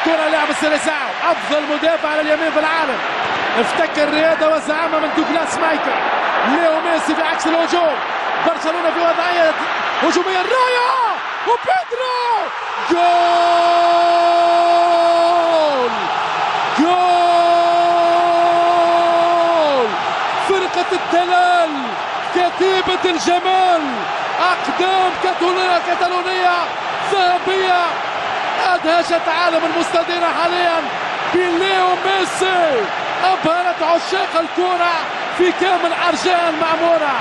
الكرة لاعب السيليساو، افضل مدافع على اليمين في العالم، افتكر الرياضة والزعامة من دوغلاس مايكل. ليو ميسي في عكس الهجوم، برشلونة في وضعية هجومية رائعة، وبيدرو جول جول. فرقة الدلال، كتيبة الجمال، أقدام كتالونية ذهبية أدهشت عالم المستديرة حاليا بليو ميسي، أبهرت عشاق الكرة في كامل أرجاء المعمورة.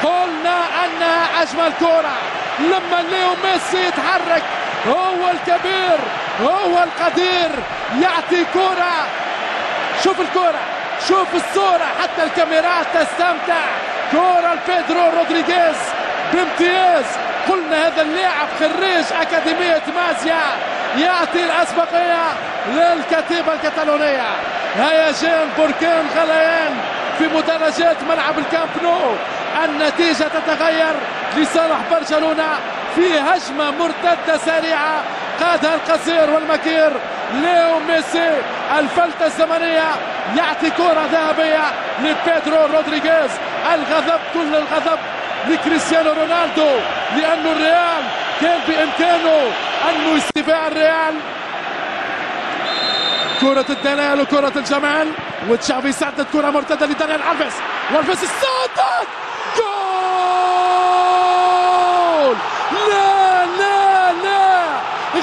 قلنا أنها أجمل كرة لما ليو ميسي يتحرك، هو الكبير هو القدير، يعطي كرة. شوف الكرة، شوف الصورة، حتى الكاميرات تستمتع. كرة لبيدرو رودريغيز بامتياز. قلنا هذا اللاعب خريج أكاديمية مازيا، يعطي الأسبقية للكتيبة الكتالونية. هيجان، بركان، غليان في مدرجات ملعب الكامب نو. النتيجة تتغير لصالح برشلونة في هجمة مرتدة سريعة قادها القصير والمكير ليو ميسي. الفلتة الزمنية، يعطي كرة ذهبية لبيدرو رودريغيز. الغضب، كل الغضب لكريستيانو رونالدو، لأنه الريال كان بإمكانه أنه يستفاع الريال. كرة الدلال وكرة الجمال، وتشافي سدد كرة مرتدة لدانيال ألفيس، والفيس السدد جول. لا لا لا،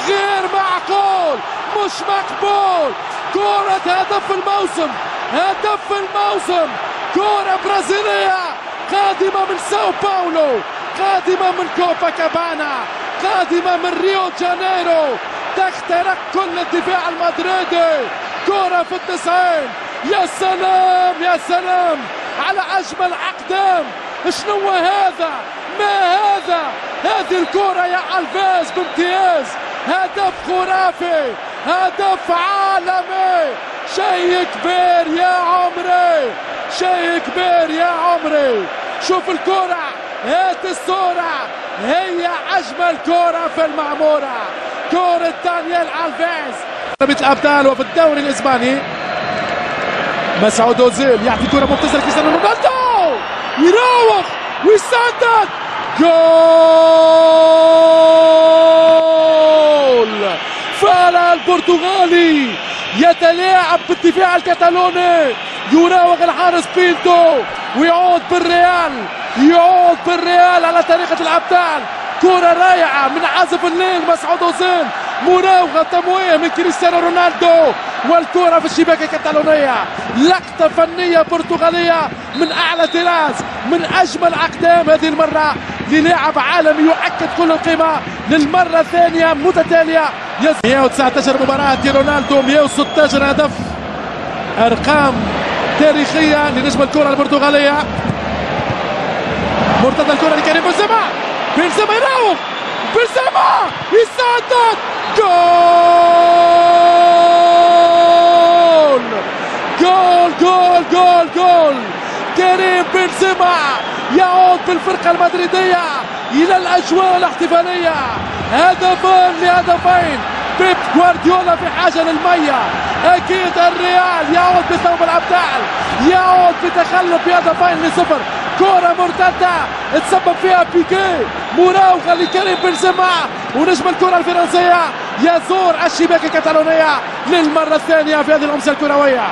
غير معقول، مش مقبول. كرة هدف الموسم، هدف الموسم، كرة برازيلية قادمة من ساو باولو، قادمة من كوبا كابانا، قادمة من ريو جانيرو، تخترق كل الدفاع المدريدي. كرة في التسعين، يا سلام يا سلام على أجمل أقدام. شنو هذا؟ ما هذا؟ هذه الكرة يا ألفيس بامتياز، هدف خرافي، هدف عالمي، شيء كبير يا عمري، شيء كبير يا عمري. شوف الكرة، هات الصورة، هي أجمل كرة في المعمورة، كرة دانيال ألفيس. رابطة الأبطال وفي الدوري الإسباني، مسعود أوزيل يعطي كرة ممتازة لكريستيانو رونالدو، يراوغ ويسدد جول. فعلا البرتغالي يتلاعب بالدفاع الكتالوني، يراوغ الحارس بينتو، ويعود بالريال، يعود بالريال على طريقة الأبطال. كرة رائعة من عازف الليل مسعود أوزيل، مراوغة تمويه من كريستيانو رونالدو، والكرة في الشباك الكتالونية. لقطة فنية برتغالية من أعلى طراز، من أجمل أقدام هذه المرة للاعب عالمي يؤكد كل القيمة للمرة الثانية متتالية. 119 مباراة لرونالدو، 116 هدف، أرقام تاريخية لنجم الكرة البرتغالية. مرتدى الكرة لكريم بنزيما، بنزيما يراوغ، بنزيما يسدد جول جول جول جول جول. كريم بنزيما يعود بالفرقة المدريدية إلى الأجواء الاحتفالية. هدفان لهدفين، بيب غوارديولا في حاجة للمية. أكيد الريال يعود بثوب الأبطال، يعود بتخلف بهدفين ل0. كرة مرتدة تسبب فيها بيكي، مراوغة لكريم بنزيما، ونجم الكرة الفرنسية يزور الشباك الكتالونية للمرة الثانية في هذه الأمسية الكروية.